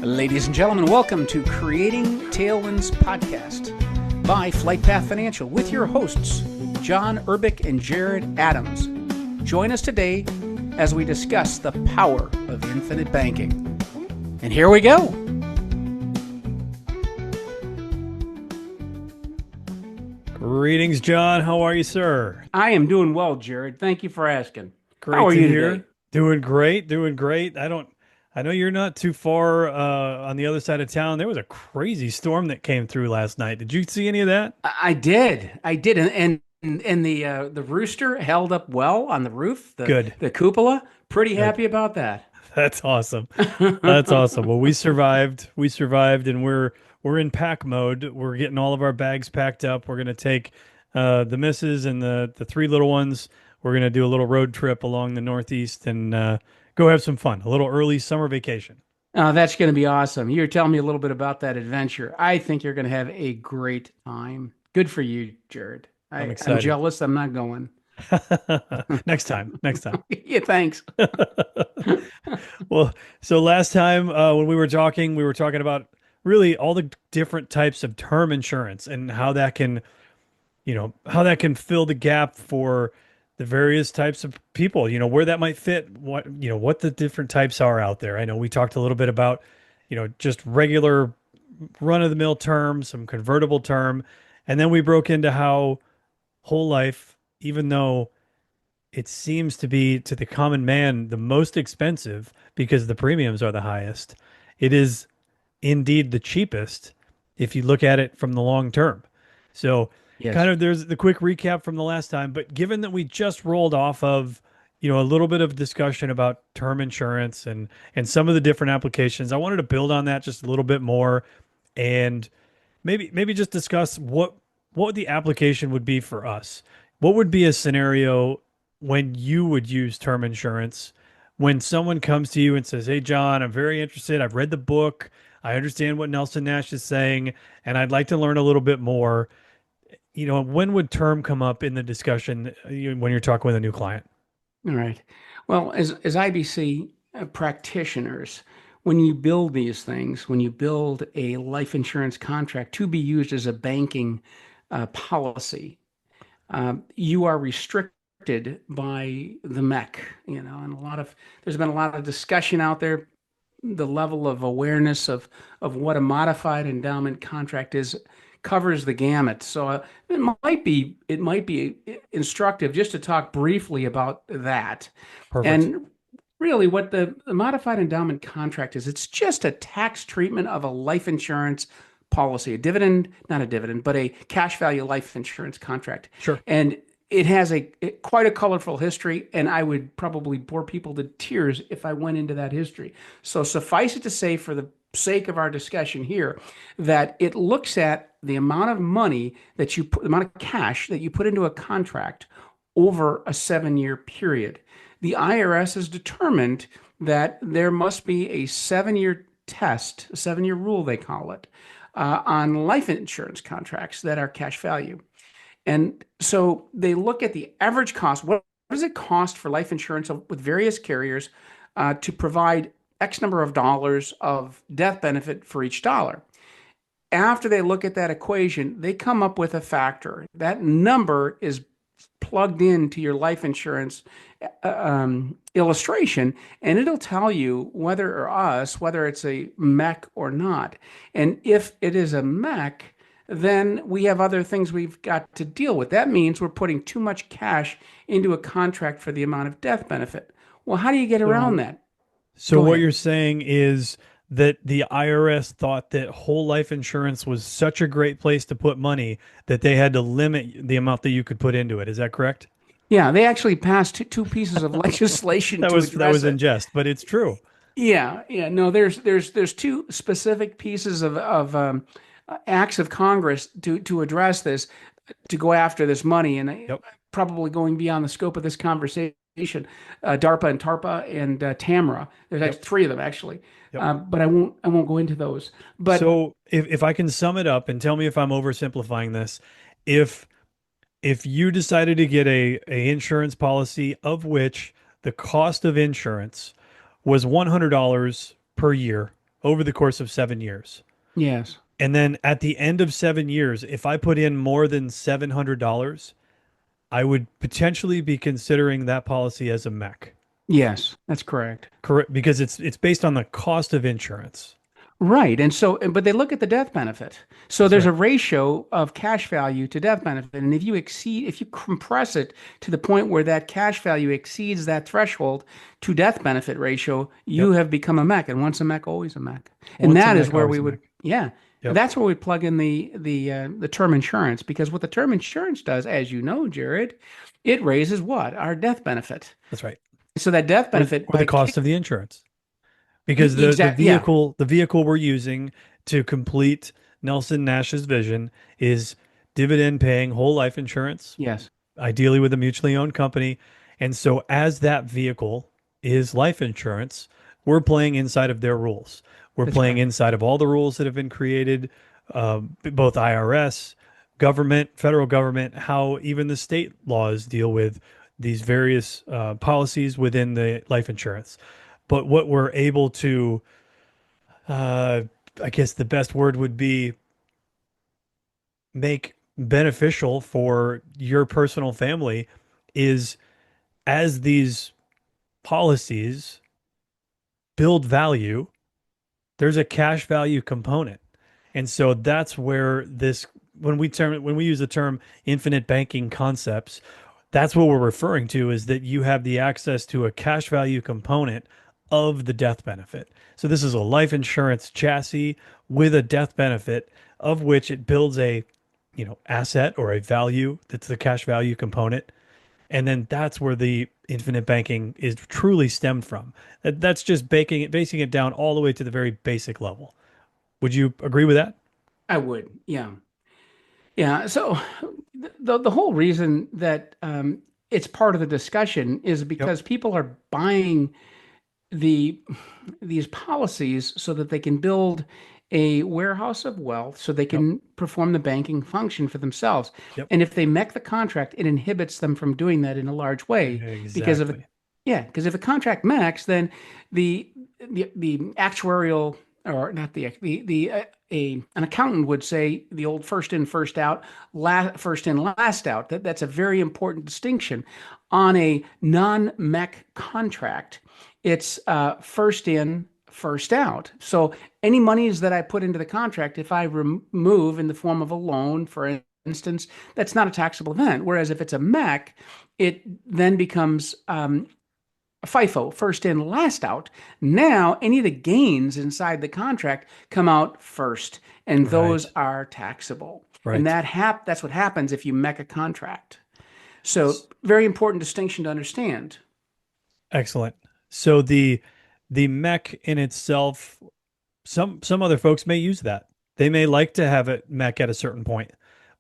Ladies and gentlemen, welcome to Creating Tailwinds Podcast by Flight Path Financial with your hosts, John Urbick and Jared Adams. Join us today as we discuss the power of infinite banking. And here we go. Greetings, John. How are you, sir? I am doing well, Jared. Thank you for asking. Great How are to you hear. today? Doing great, doing great. I know you're not too far on the other side of town. There was a crazy storm that came through last night. Did you see any of that? I did. And the rooster held up well on the roof, Good. the cupola. Pretty Good. happy about that. That's awesome. That's awesome. Well, we survived. We survived, and we're in pack mode. We're getting all of our bags packed up. We're gonna take the missus and the three little ones. We're gonna do a little road trip along the Northeast and go have some fun. A little early summer vacation. That's going to be awesome. You're telling me a little bit about that adventure. I think you're going to have a great time. Good for you, Jared. I'm I'm excited. jealous. I'm not going. Next time. Next time. Yeah, thanks. Well, so last time when we were talking about really all the different types of term insurance and how that can, how that can fill the gap for the various types of people, where that might fit, what the different types are out there. I know we talked a little bit about, just regular run of the mill term, some convertible term, and then we broke into how whole life, even though it seems to be to the common man the most expensive because the premiums are the highest, it is indeed the cheapest if you look at it from the long term. So Yes. kind of there's the quick recap from the last time, but given that we just rolled off of, a little bit of discussion about term insurance and some of the different applications, I wanted to build on that just a little bit more and maybe just discuss what the application would be for us. What would be a scenario when you would use term insurance when someone comes to you and says, "Hey, John, I'm very interested. I've read the book. I understand what Nelson Nash is saying, and I'd like to learn a little bit more." When would term come up in the discussion when you're talking with a new client? All right. Well, as IBC practitioners, when you build these things, when you build a life insurance contract to be used as a banking policy, you are restricted by the MEC, and there's been a lot of discussion out there, the level of awareness of what a modified endowment contract is covers the gamut. So it might be instructive just to talk briefly about that. Perfect. And really what the modified endowment contract is, it's just a tax treatment of a life insurance policy, not a dividend, but a cash value life insurance contract. Sure. And it has quite a colorful history, and I would probably bore people to tears if I went into that history. So suffice it to say, for the sake of our discussion here, that it looks at the amount of money the amount of cash that you put into a contract over a 7-year period. The IRS has determined that there must be a 7-year test, a 7-year rule, they call it, on life insurance contracts that are cash value. And so they look at the average cost. What does it cost for life insurance with various carriers to provide X number of dollars of death benefit for each dollar? After they look at that equation, they come up with a factor. That number is plugged into your life insurance illustration, and it'll tell you whether it's a MEC or not. And if it is a MEC, then we have other things we've got to deal with. That means we're putting too much cash into a contract for the amount of death benefit. Well, how do you get around So, that? so Go what ahead. you're saying is that the IRS thought that whole life insurance was such a great place to put money that they had to limit the amount that you could put into it. Is that correct? Yeah, they actually passed two pieces of legislation That to was address in it. jest, but it's true. Yeah. No, there's two specific pieces of acts of Congress to address this, to go after this money, and Yep. probably going beyond the scope of this conversation. DARPA and TARPA and TAMRA. There's Yep. actually three of them actually, Yep. but I won't go into those. But So if I can sum it up and tell me if I'm oversimplifying this, if if you decided to get a insurance policy of which the cost of insurance was $100 per year, over the course of 7 years. Yes. And then at the end of 7 years, if I put in more than $700, I would potentially be considering that policy as a mech. Yes, that's correct. Correct, because it's based on the cost of insurance. Right. And so, but they look at the death benefit. So That's there's a right. ratio of cash value to death benefit. And if you compress it to the point where that cash value exceeds that threshold to death benefit ratio, you Yep. have become a mech. And once a mech, always a mech. And Once a that is mech, where always we a would, mech. yeah, Yep. that's where we plug in the term insurance, because what the term insurance does, as you know, Jared, it raises what? Our death benefit. That's right. So that death benefit Or the by cost kick, of the insurance. Because the exact, yeah, vehicle we're using to complete Nelson Nash's vision is dividend paying whole life insurance, yes, ideally with a mutually owned company. And so as that vehicle is life insurance, we're playing inside of their rules. We're that's playing correct. inside of all the rules that have been created, both IRS, government, federal government, how even the state laws deal with these various policies within the life insurance. But what we're able to, uh, I guess the best word would be make beneficial for your personal family is as these policies build value, there's a cash value component. And so that's where this when we use the term infinite banking concepts, that's what we're referring to is that you have the access to a cash value component of the death benefit. So this is a life insurance chassis with a death benefit of which it builds a, asset or a value that's the cash value component. And then that's where the infinite banking is truly stemmed from. That's just basing it down all the way to the very basic level. Would you agree with that? I would. Yeah. Yeah. So the whole reason that it's part of the discussion is Yep. because people are buying the these policies so that they can build a warehouse of wealth so they Yep. can perform the banking function for themselves. Yep. And if they mech the contract, it inhibits them from doing that in a large way because of it. Exactly. Yeah, because if a contract mechs, then the the actuarial or not the an accountant would say the old first in first out, first in last out. That's a very important distinction on a non-mech contract. It's first in, first out. So any monies that I put into the contract, if I remove in the form of a loan, for instance, that's not a taxable event. Whereas if it's a MEC, it then becomes FIFO, first in, last out. Now, any of the gains inside the contract come out first, and those Right. are taxable. And Right. that's what happens if you MEC a contract. So, very important distinction to understand. Excellent. So the mech in itself, some other folks may use that. They may like to have it mech at a certain point.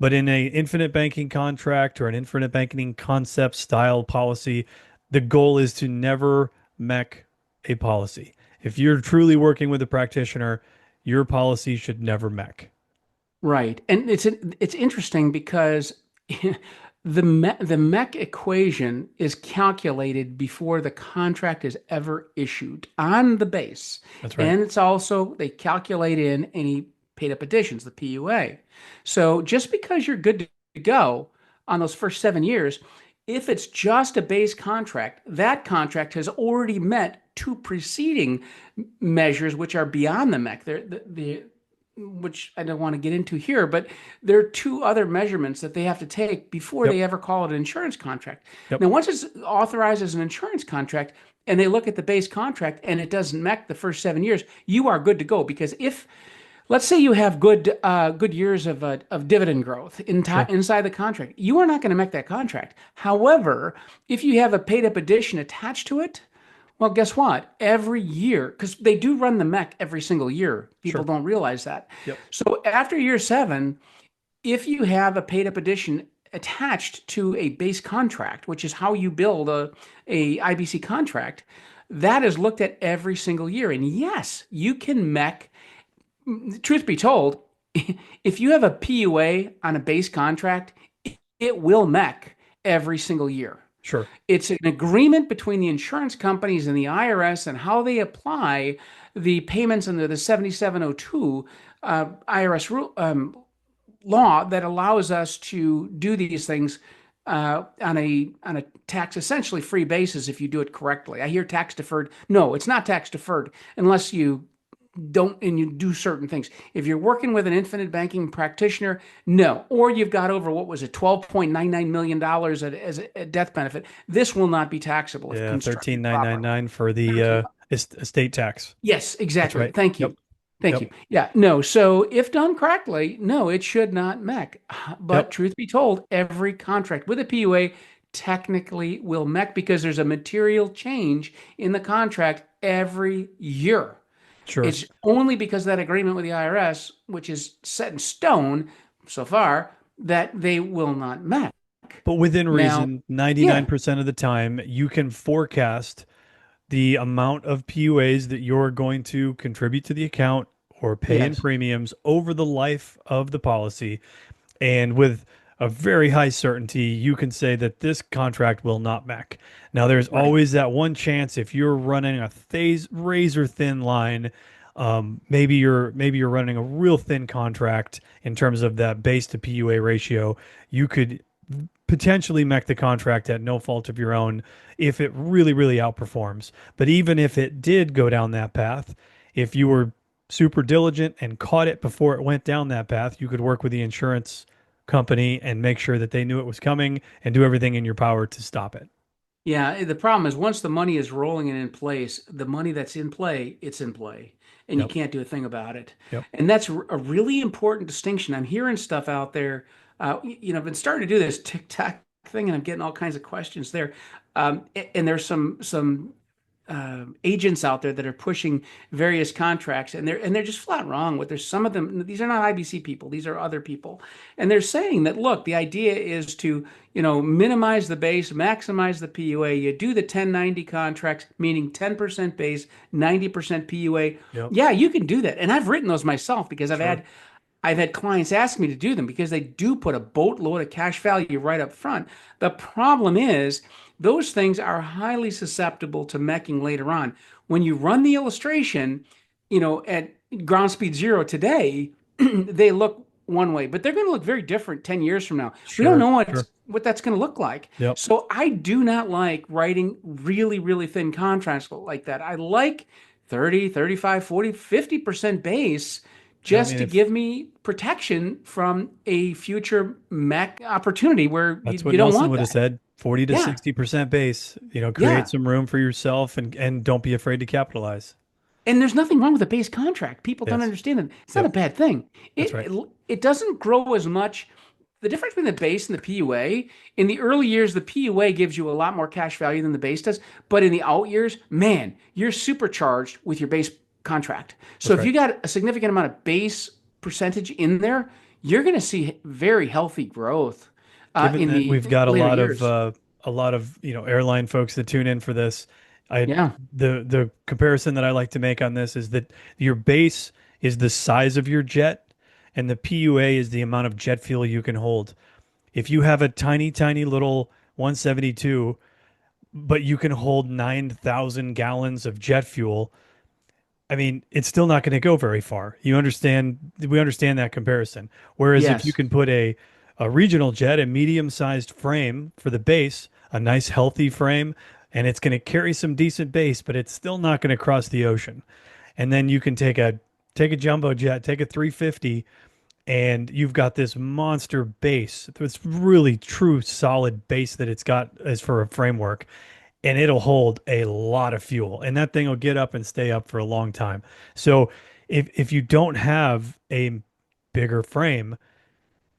But in a infinite banking contract or an infinite banking concept style policy, the goal is to never mech a policy. If you're truly working with a practitioner, your policy should never mech. Right. And it's interesting because the MEC equation is calculated before the contract is ever issued on the base. That's right. And it's also they calculate in any paid up additions, the PUA. So just because you're good to go on those first 7 years, if it's just a base contract, that contract has already met two preceding measures which are beyond the MEC. The which I don't want to get into here, but there are two other measurements that they have to take before Yep. they ever call it an insurance contract. Yep. Now, once it's authorized as an insurance contract and they look at the base contract and it doesn't MEC the first 7 years, you are good to go. Because if, let's say you have good years of dividend growth Sure. inside the contract, you are not going to MEC that contract. However, if you have a paid up addition attached to it, well, guess what? Every year, because they do run the MEC every single year. People Sure. don't realize that. Yep. So after year seven, if you have a paid up addition attached to a base contract, which is how you build a IBC contract, that is looked at every single year. And yes, you can MEC. Truth be told, if you have a PUA on a base contract, it will MEC every single year. Sure. It's an agreement between the insurance companies and the IRS and how they apply the payments under the 7702 IRS law that allows us to do these things on a tax essentially free basis if you do it correctly. I hear tax deferred. No, it's not tax deferred unless you don't and you do certain things. If you're working with an infinite banking practitioner, no. Or you've got over what was it, $12.99 million as a death benefit. This will not be taxable if Yeah, constructed 13999 for the 13. estate tax. Yes, That's exactly. right. Thank Yep. you. Thank Yep. you. Yeah, no. So if done correctly, no, it should not mech. But Yep. truth be told, every contract with a PUA technically will mech because there's a material change in the contract every year. Sure. It's only because of that agreement with the IRS, which is set in stone so far, that they will not mech. But within Now, reason, yeah, 99% of the time, you can forecast the amount of PUAs that you're going to contribute to the account or pay in yes, premiums over the life of the policy. And with a very high certainty, you can say that this contract will not mech. Now, there's right. always that one chance if you're running a razor thin line. Maybe you're running a real thin contract in terms of that base to PUA ratio. You could potentially mech the contract at no fault of your own if it really, really outperforms. But even if it did go down that path, if you were super diligent and caught it before it went down that path, you could work with the insurance company and make sure that they knew it was coming and do everything in your power to stop it. Yeah, the problem is once the money is rolling and in place, the money that's in play, it's in play, and you Yep. can't do a thing about it. Yep. And that's a really important distinction. I'm hearing stuff out there. I've been starting to do this TikTok thing, and I'm getting all kinds of questions there. And there's some agents out there that are pushing various contracts, and they're just flat wrong. What there's some of them, these are not IBC people; these are other people, and they're saying that look, the idea is to minimize the base, maximize the PUA. You do the 1090 contracts, meaning 10% base, 90% PUA. Yep. Yeah, you can do that, and I've written those myself because Sure. I've had clients ask me to do them because they do put a boatload of cash value right up front. The problem is those things are highly susceptible to mecking later on. When you run the illustration, at ground speed zero today, they look one way, but they're going to look very different 10 years from now. We don't Sure. know Sure. what that's going to look like. Yep. So I do not like writing really, really thin contracts like that. I like 30, 35, 40, 50% base Yeah, I just mean, to if give me protection from a future Mac opportunity where that's what you don't Nelson want would have that. said, 40 to Yeah. 60% base, create Yeah. some room for yourself and don't be afraid to capitalize. And there's nothing wrong with a base contract. People don't Yes. understand that. It's not a Yep. bad thing. That's It, right. it it doesn't grow as much. The difference between the base and the PUA, in the early years, the PUA gives you a lot more cash value than the base does. But in the out years, man, you're supercharged with your base contract. So That's if right. you got a significant amount of base percentage in there, you're going to see very healthy growth Given in that the we've got later years. a lot of airline folks that tune in for this, I Yeah. the comparison that I like to make on this is that your base is the size of your jet, and the PUA is the amount of jet fuel you can hold. If you have a tiny, tiny little 172, but you can hold 9,000 gallons of jet fuel, I mean, it's still not going to go very far. We understand that comparison. Whereas if you Yes. can put a regional jet, a medium-sized frame for the base, a nice healthy frame, and it's going to carry some decent base, but it's still not going to cross the ocean. And then you can take a jumbo jet, take a 350, and you've got this monster base. It's really true solid base that it's got as for a framework, and it'll hold a lot of fuel, and that thing will get up and stay up for a long time. So if you don't have a bigger frame,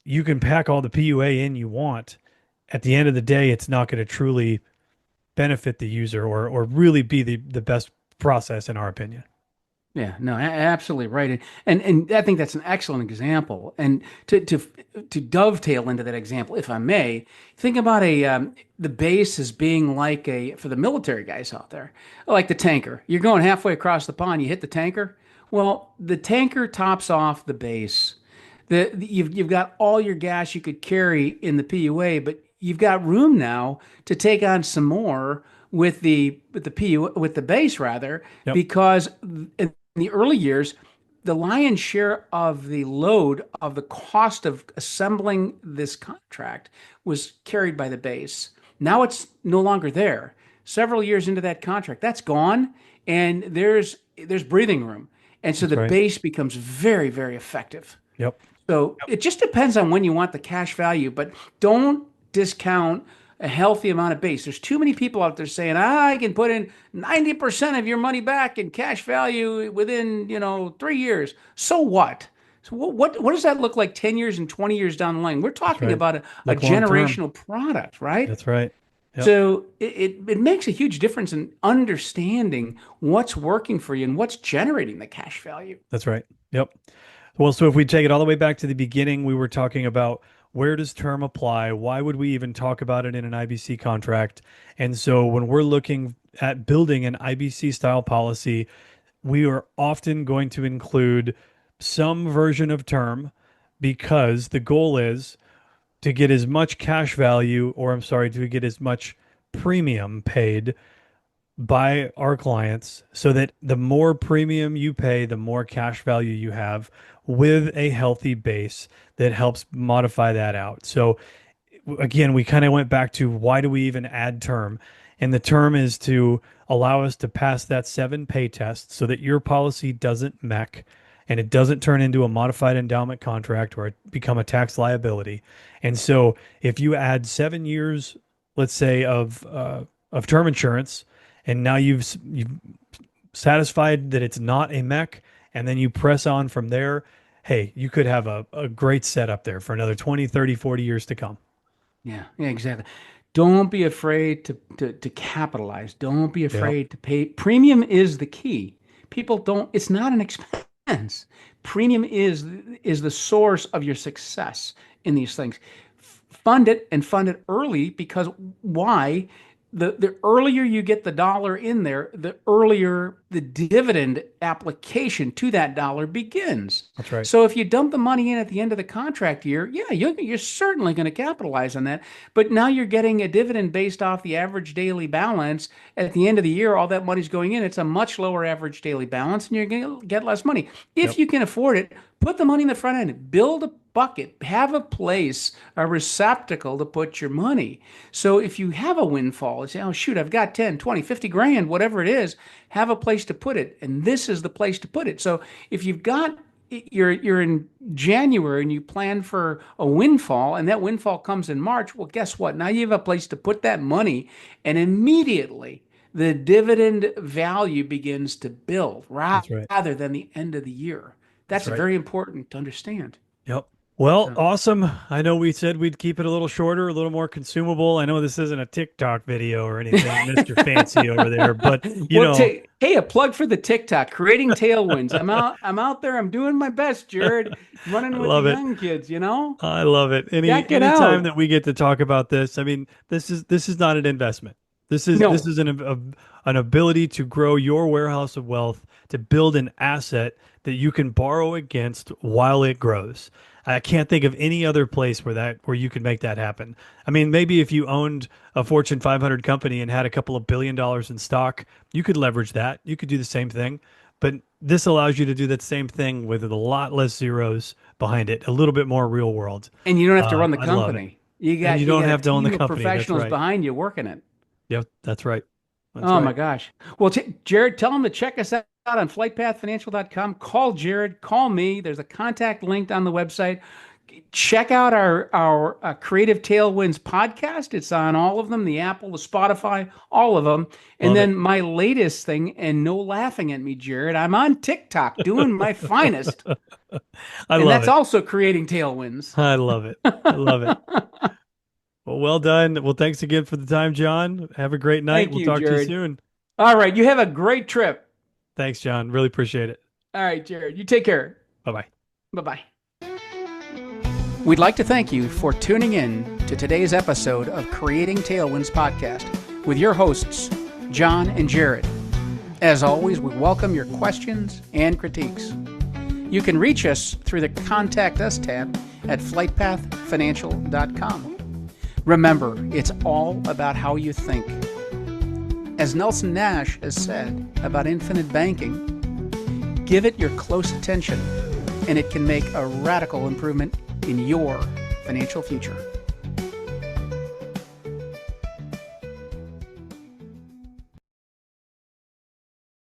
you can pack all the PUA in you want. At the end of the day, it's not going to truly benefit the user or really be the best process in our opinion. Yeah, no, absolutely right. And I think that's an excellent example. And to dovetail into that example, if I may, think about the base as being like for the military guys out there, like the tanker. You're going halfway across the pond, you hit the tanker. Well, the tanker tops off the base. You've got all your gas you could carry in the PUA, but you've got room now to take on some more with the base rather, Yep. because in the early years, the lion's share of the load of the cost of assembling this contract was carried by the base. Now it's no longer there. Several years into that contract, that's gone, and there's breathing room. And so That's the right. base becomes very, very effective. Yep. So it just depends on when you want the cash value, but don't discount a healthy amount of base. There's too many people out there saying, I can put in 90% of your money back in cash value within, 3 years. So what? So what does that look like 10 years and 20 years down the line? We're That's talking right. about a Look long term. generational product, right? That's right. Yep. So it makes a huge difference in understanding what's working for you and what's generating the cash value. That's right. Yep. Well, so if we take it all the way back to the beginning, we were talking about where does term apply? Why would we even talk about it in an IBC contract? And so when we're looking at building an IBC style policy, we are often going to include some version of term because the goal is to get as much cash value, or I'm sorry, to get as much premium paid by our clients so that the more premium you pay, the more cash value you have with a healthy base that helps modify that out. So again, we kind of went back to why do we even add term? And the term is to allow us to pass that 7 pay test so that your policy doesn't mech and it doesn't turn into a modified endowment contract or become a tax liability. And so if you add 7 years, let's say, of term insurance, and now you've satisfied that it's not a mech, and then you press on from there, hey, you could have a great setup there for another 20, 30, 40 years to come. Yeah, exactly. Don't be afraid to capitalize. Don't be Yeah, afraid to pay. Premium is the key. People don't, it's not an expense. Premium is the source of your success in these things. Fund it and fund it early because why? The earlier you get the dollar in there, the earlier the dividend application to that dollar begins. that's right. So if you dump the money in at the end of the contract year, yeah, you're certainly going to capitalize on that. But now you're getting a dividend based off the average daily balance. At the end of the year, all that money's going in. It's a much lower average daily balance, and you're going to get less money. If Yep, you can afford it, put the money in the front end, build a bucket, have a place, a receptacle to put your money. So if you have a windfall, you say, oh, shoot, I've got 10, 20, 50 grand, whatever it is, have a place to put it. And this is the place to put it. So if you've got you're in January and you plan for a windfall and that windfall comes in March, well, guess what? Now you have a place to put that money and immediately the dividend value begins to build that's right. rather than the end of the year. That's That's right. very important to understand. Yep. Well, So, awesome. I know we said we'd keep it a little shorter, a little more consumable. I know this isn't a TikTok video or anything, Mr. Fancy over there, but you well, know, hey, a plug for the TikTok, creating tailwinds. I'm out there. I'm doing my best, Jared, I running with the love it. young kids. You know, I love it. check it Anytime out. that we get to talk about this, I mean, this is not an investment. This No, is an ability to grow your warehouse of wealth, to build an asset that you can borrow against while it grows. I can't think of any other place where you could make that happen. I mean, maybe if you owned a Fortune 500 company and had a couple of $1 billion in stock, you could leverage that. You could do the same thing. But this allows you to do that same thing with a lot less zeros behind it, a little bit more real world. and you don't have to run the I love it. company. You And you got you don't got a have to own the team of company. That's professionals right. behind you working it. Yep, that's right. That's Oh my right. gosh. Well, Jared, tell them to check us out on flightpathfinancial.com. Call Jared, call me. There's a contact link on the website. Check out our Creative Tailwinds podcast. It's on all of them, the Apple, the Spotify, all of them. And Love it. then my latest thing, and no laughing at me, Jared, I'm on TikTok doing my finest. I And love that's it. also creating tailwinds. I love it. I love it. Well, well done. Well, thanks again for the time, John. Have a great night. Thank We'll you, talk to you Jared. soon. All right. You have a great trip. Thanks, John. Really appreciate it. All right, Jared. You take care. Bye bye. Bye bye. We'd like to thank you for tuning in to today's episode of Creating Tailwinds podcast with your hosts, John and Jared. As always, we welcome your questions and critiques. You can reach us through the Contact Us tab at flightpathfinancial.com. Remember, it's all about how you think. As Nelson Nash has said about infinite banking, give it your close attention, and it can make a radical improvement in your financial future.